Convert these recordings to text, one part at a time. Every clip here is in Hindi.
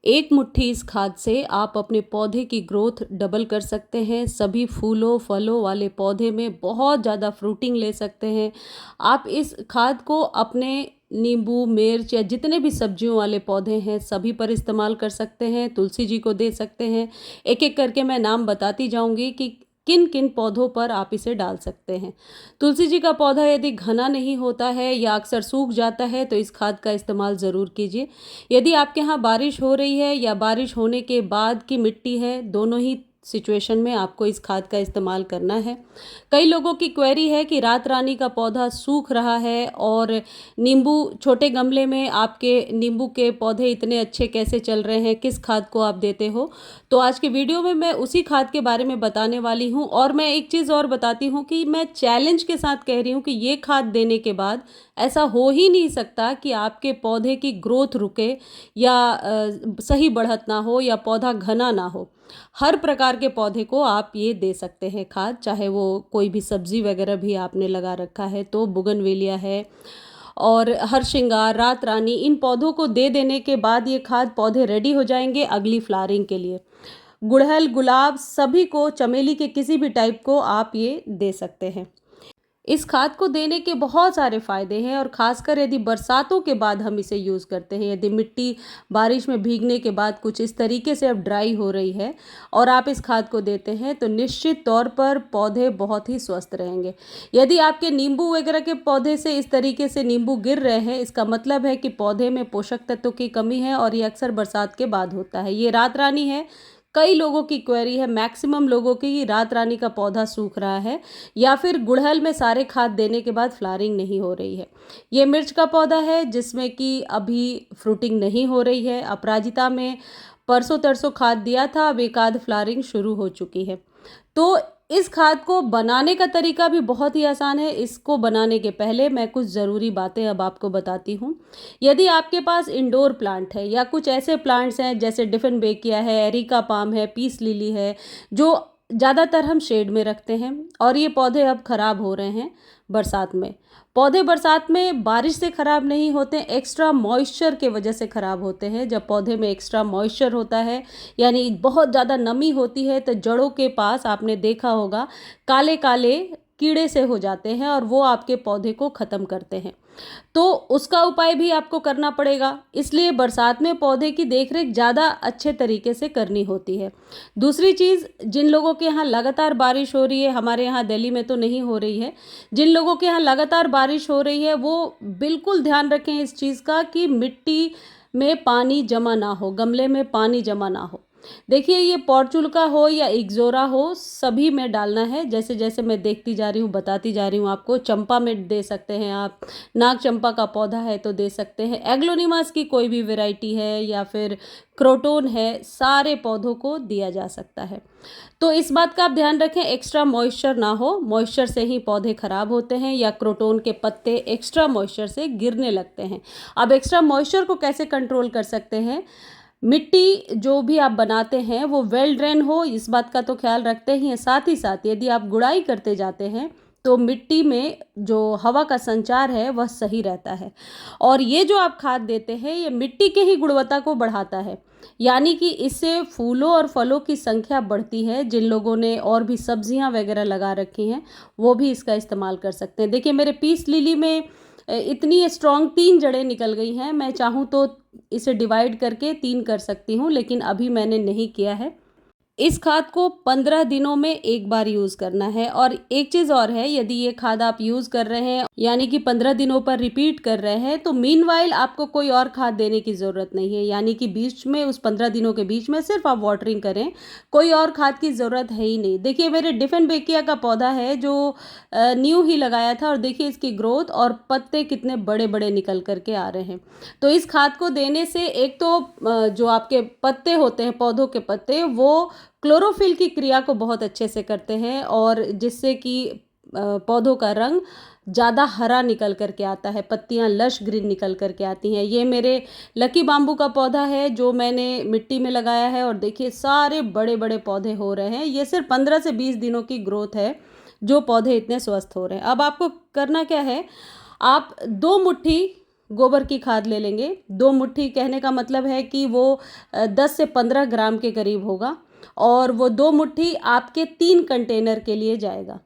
एक मुट्ठी इस खाद से आप अपने पौधे की ग्रोथ डबल कर सकते हैं। सभी फूलों फलों वाले पौधे में बहुत ज़्यादा फ्रूटिंग ले सकते हैं। आप इस खाद को अपने नींबू, मिर्च या जितने भी सब्जियों वाले पौधे हैं सभी पर इस्तेमाल कर सकते हैं। तुलसी जी को दे सकते हैं। एक एक करके मैं नाम बताती जाऊंगी कि किन किन पौधों पर आप इसे डाल सकते हैं। तुलसी जी का पौधा यदि घना नहीं होता है या अक्सर सूख जाता है तो इस खाद का इस्तेमाल ज़रूर कीजिए। यदि आपके यहाँ बारिश हो रही है या बारिश होने के बाद की मिट्टी है, दोनों ही सिचुएशन में आपको इस खाद का इस्तेमाल करना है। कई लोगों की क्वेरी है कि रात रानी का पौधा सूख रहा है और नींबू छोटे गमले में आपके नींबू के पौधे इतने अच्छे कैसे चल रहे हैं, किस खाद को आप देते हो। तो आज के वीडियो में मैं उसी खाद के बारे में बताने वाली हूँ। और मैं एक चीज़ और बताती हूँ कि मैं चैलेंज के साथ कह रही हूँ कि ये खाद देने के बाद ऐसा हो ही नहीं सकता कि आपके पौधे की ग्रोथ रुके या सही बढ़त ना हो या पौधा घना ना हो। हर प्रकार के पौधे को आप ये दे सकते हैं खाद, चाहे वो कोई भी सब्जी वगैरह भी आपने लगा रखा है तो बुगनवेलिया है और हरसिंगार, रात रानी, इन पौधों को दे देने के बाद ये खाद पौधे रेडी हो जाएंगे अगली फ्लावरिंग के लिए। गुड़हल, गुलाब, सभी को, चमेली के किसी भी टाइप को आप ये दे सकते हैं। इस खाद को देने के बहुत सारे फ़ायदे हैं और ख़ासकर यदि बरसातों के बाद हम इसे यूज़ करते हैं, यदि मिट्टी बारिश में भीगने के बाद कुछ इस तरीके से अब ड्राई हो रही है और आप इस खाद को देते हैं तो निश्चित तौर पर पौधे बहुत ही स्वस्थ रहेंगे। यदि आपके नींबू वगैरह के पौधे से इस तरीके से नींबू गिर रहे हैं, इसका मतलब है कि पौधे में पोषक तत्वों की कमी है और ये अक्सर बरसात के बाद होता है। ये रात रानी है। कई लोगों की क्वेरी है, मैक्सिमम लोगों की, रात रानी का पौधा सूख रहा है या फिर गुड़हल में सारे खाद देने के बाद फ्लावरिंग नहीं हो रही है। ये मिर्च का पौधा है जिसमें कि अभी फ्रूटिंग नहीं हो रही है। अपराजिता में परसों तरसों खाद दिया था, अब एक आध फ्लावरिंग शुरू हो चुकी है। तो इस खाद को बनाने का तरीका भी बहुत ही आसान है। इसको बनाने के पहले मैं कुछ ज़रूरी बातें अब आपको बताती हूँ। यदि आपके पास इंडोर प्लांट है या कुछ ऐसे प्लांट्स हैं जैसे डिफिनबेकिया है, एरिका पाम है, पीस लिली है, जो ज़्यादातर हम शेड में रखते हैं और ये पौधे अब ख़राब हो रहे हैं बरसात में। पौधे बरसात में बारिश से ख़राब नहीं होते, एक्स्ट्रा मॉइस्चर के वजह से ख़राब होते हैं। जब पौधे में एक्स्ट्रा मॉइस्चर होता है यानी बहुत ज़्यादा नमी होती है तो जड़ों के पास आपने देखा होगा काले काले कीड़े से हो जाते हैं और वो आपके पौधे को ख़त्म करते हैं। तो उसका उपाय भी आपको करना पड़ेगा। इसलिए बरसात में पौधे की देखरेख ज़्यादा अच्छे तरीके से करनी होती है। दूसरी चीज़, जिन लोगों के यहाँ लगातार बारिश हो रही है, हमारे यहाँ दिल्ली में तो नहीं हो रही है, जिन लोगों के यहाँ लगातार बारिश हो रही है वो बिल्कुल ध्यान रखें इस चीज़ का कि मिट्टी में पानी जमा ना हो, गमले में पानी जमा ना हो। देखिए, ये पॉर्चुल्का हो या इक्ज़ोरा हो, सभी में डालना है। जैसे जैसे मैं देखती जा रही हूँ बताती जा रही हूँ आपको। चंपा में दे सकते हैं आप, नाग चंपा का पौधा है तो दे सकते हैं, एग्लोनिमास की कोई भी वैरायटी है या फिर क्रोटोन है, सारे पौधों को दिया जा सकता है। तो इस बात का आप ध्यान रखें, एक्स्ट्रा मॉइस्चर ना हो। मॉइस्चर से ही पौधे खराब होते हैं या क्रोटोन के पत्ते एक्स्ट्रा मॉइस्चर से गिरने लगते हैं। अब एक्स्ट्रा मॉइस्चर को कैसे कंट्रोल कर सकते हैं? मिट्टी जो भी आप बनाते हैं वो वेल ड्रेन हो, इस बात का तो ख्याल रखते ही हैं। साथ ही साथ यदि आप गुड़ाई करते जाते हैं तो मिट्टी में जो हवा का संचार है वह सही रहता है और ये जो आप खाद देते हैं ये मिट्टी के ही गुणवत्ता को बढ़ाता है। यानी कि इससे फूलों और फलों की संख्या बढ़ती है। जिन लोगों ने और भी सब्जियां वगैरह लगा रखी हैं वो भी इसका इस्तेमाल कर सकते हैं। देखिए, मेरे पीस लिली में इतनी स्ट्रॉन्ग 3 जड़ें निकल गई हैं। मैं चाहूँ तो इसे डिवाइड करके 3 कर सकती हूँ, लेकिन अभी मैंने नहीं किया है। इस खाद को 15 दिनों में एक बार यूज़ करना है। और एक चीज़ और है, यदि ये खाद आप यूज़ कर रहे हैं यानी कि 15 दिनों पर रिपीट कर रहे हैं तो मीनवाइल आपको कोई और खाद देने की ज़रूरत नहीं है। यानी कि बीच में, उस 15 दिनों के बीच में सिर्फ आप वाटरिंग करें, कोई और खाद की ज़रूरत है ही नहीं। देखिए, मेरे डिफिनबेकिया का पौधा है जो न्यू ही लगाया था और देखिए इसकी ग्रोथ और पत्ते कितने बड़े बड़े निकल करके आ रहे हैं। तो इस खाद को देने से एक तो जो आपके पत्ते होते हैं, पौधों के पत्ते, वो क्लोरोफिल की क्रिया को बहुत अच्छे से करते हैं और जिससे कि पौधों का रंग ज़्यादा हरा निकल करके आता है, पत्तियां लश ग्रीन निकल करके आती हैं। ये मेरे लकी बाम्बू का पौधा है जो मैंने मिट्टी में लगाया है और देखिए सारे बड़े बड़े पौधे हो रहे हैं। ये सिर्फ 15 से 20 दिनों की ग्रोथ है जो पौधे इतने स्वस्थ हो रहे हैं। अब आपको करना क्या है, आप 2 मुट्ठी गोबर की खाद ले लेंगे। 2 मुट्ठी कहने का मतलब है कि वो 10 से 15 ग्राम के करीब होगा, और वो 2 मुट्ठी आपके 3 कंटेनर के लिए जाएगा।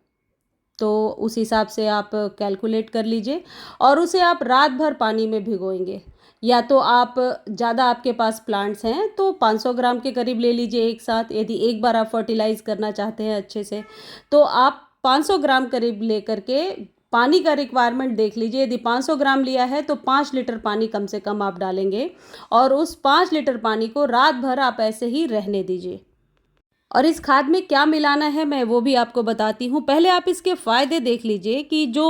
तो उस हिसाब से आप कैलकुलेट कर लीजिए, और उसे आप रात भर पानी में भिगोएंगे। या तो आप ज़्यादा आपके पास प्लांट्स हैं तो 500 ग्राम के करीब ले लीजिए एक साथ, यदि एक बार आप फर्टिलाइज़ करना चाहते हैं अच्छे से, तो आप 500 ग्राम करीब लेकर के पानी का रिक्वायरमेंट देख लीजिए। यदि 500 ग्राम लिया है तो 5 लीटर पानी कम से कम आप डालेंगे, और उस 5 लीटर पानी को रात भर आप ऐसे ही रहने दीजिए। और इस खाद में क्या मिलाना है मैं वो भी आपको बताती हूँ। पहले आप इसके फ़ायदे देख लीजिए कि जो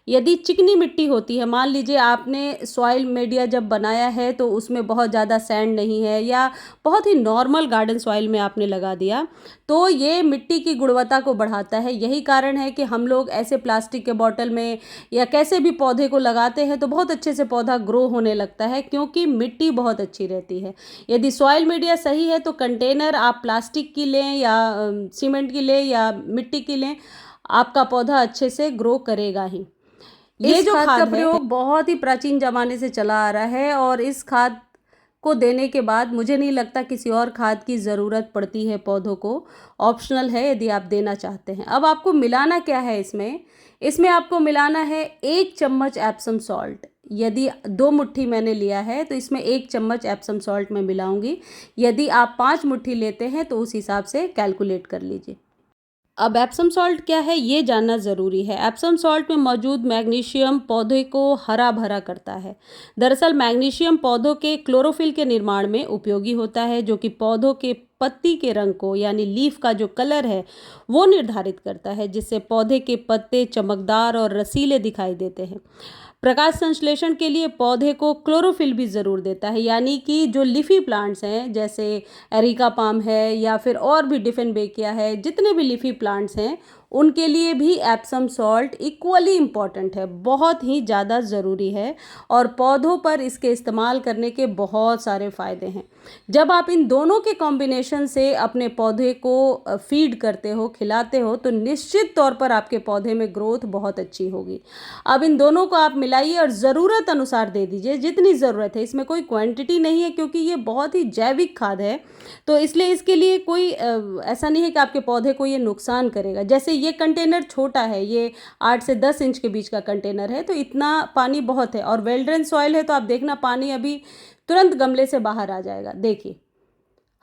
यदि चिकनी मिट्टी होती है, मान लीजिए आपने सॉइल मीडिया जब बनाया है तो उसमें बहुत ज़्यादा सैंड नहीं है, या बहुत ही नॉर्मल गार्डन सॉइल में आपने लगा दिया, तो ये मिट्टी की गुणवत्ता को बढ़ाता है। यही कारण है कि हम लोग ऐसे प्लास्टिक के बॉटल में या कैसे भी पौधे को लगाते हैं तो बहुत अच्छे से पौधा ग्रो होने लगता है, क्योंकि मिट्टी बहुत अच्छी रहती है। यदि सॉइल मीडिया सही है तो कंटेनर आप प्लास्टिक की लें या सीमेंट की लें या मिट्टी की लें, आपका पौधा अच्छे से ग्रो करेगा ही। ये जो खाद का प्रयोग बहुत ही प्राचीन ज़माने से चला आ रहा है, और इस खाद को देने के बाद मुझे नहीं लगता किसी और खाद की ज़रूरत पड़ती है पौधों को। ऑप्शनल है यदि आप देना चाहते हैं। अब आपको मिलाना क्या है इसमें? इसमें आपको मिलाना है 1 चम्मच एप्सम सॉल्ट। यदि 2 मुट्ठी मैंने लिया है तो इसमें 1 चम्मच एप्सम सॉल्ट मैं मिलाऊंगी। यदि आप 5 मुट्ठी लेते हैं तो उस हिसाब से कैलकुलेट कर लीजिए। अब एप्सम सॉल्ट क्या है ये जानना ज़रूरी है। एप्सम सॉल्ट में मौजूद मैग्नीशियम पौधे को हरा भरा करता है। दरअसल मैग्नीशियम पौधों के क्लोरोफिल के निर्माण में उपयोगी होता है, जो कि पौधों के पत्ती के रंग को, यानी लीफ का जो कलर है वो निर्धारित करता है, जिससे पौधे के पत्ते चमकदार और रसीले दिखाई देते हैं। प्रकाश संश्लेषण के लिए पौधे को क्लोरोफिल भी ज़रूर देता है, यानी कि जो लीफी प्लांट्स हैं जैसे एरिका पाम है या फिर और भी डिफेनबेकिया है, जितने भी लीफी प्लांट्स हैं उनके लिए भी एप्सम सॉल्ट इक्वली इम्पॉर्टेंट है, बहुत ही ज़्यादा ज़रूरी है। और पौधों पर इसके इस्तेमाल करने के बहुत सारे फ़ायदे हैं। जब आप इन दोनों के कॉम्बिनेशन से अपने पौधे को फीड करते हो, खिलाते हो, तो निश्चित तौर पर आपके पौधे में ग्रोथ बहुत अच्छी होगी। अब इन दोनों को आप मिलाइए और ज़रूरत अनुसार दे दीजिए, जितनी ज़रूरत है। इसमें कोई क्वांटिटी नहीं है, क्योंकि ये बहुत ही जैविक खाद है, तो इसलिए इसके लिए कोई ऐसा नहीं है कि आपके पौधे को ये नुकसान करेगा। जैसे ये कंटेनर छोटा है, ये 8 से 10 इंच के बीच का कंटेनर है, तो इतना पानी बहुत है, और वेल ड्रेन सॉइल है तो आप देखना पानी अभी तुरंत गमले से बाहर आ जाएगा। देखिए,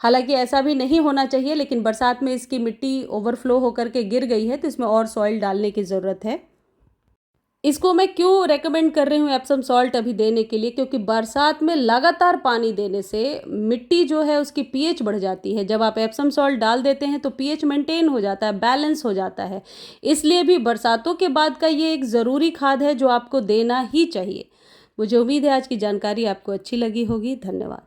हालांकि ऐसा भी नहीं होना चाहिए, लेकिन बरसात में इसकी मिट्टी ओवरफ्लो होकर के गिर गई है तो इसमें और सॉइल डालने की ज़रूरत है। इसको मैं क्यों रेकमेंड कर रही हूँ एप्सम सॉल्ट अभी देने के लिए, क्योंकि बरसात में लगातार पानी देने से मिट्टी जो है उसकी पीएच बढ़ जाती है। जब आप एप्सम सॉल्ट डाल देते हैं तो पीएच मेंटेन हो जाता है, बैलेंस हो जाता है। इसलिए भी बरसातों के बाद का ये एक ज़रूरी खाद है जो आपको देना ही चाहिए। मुझे उम्मीद है आज की जानकारी आपको अच्छी लगी होगी। धन्यवाद।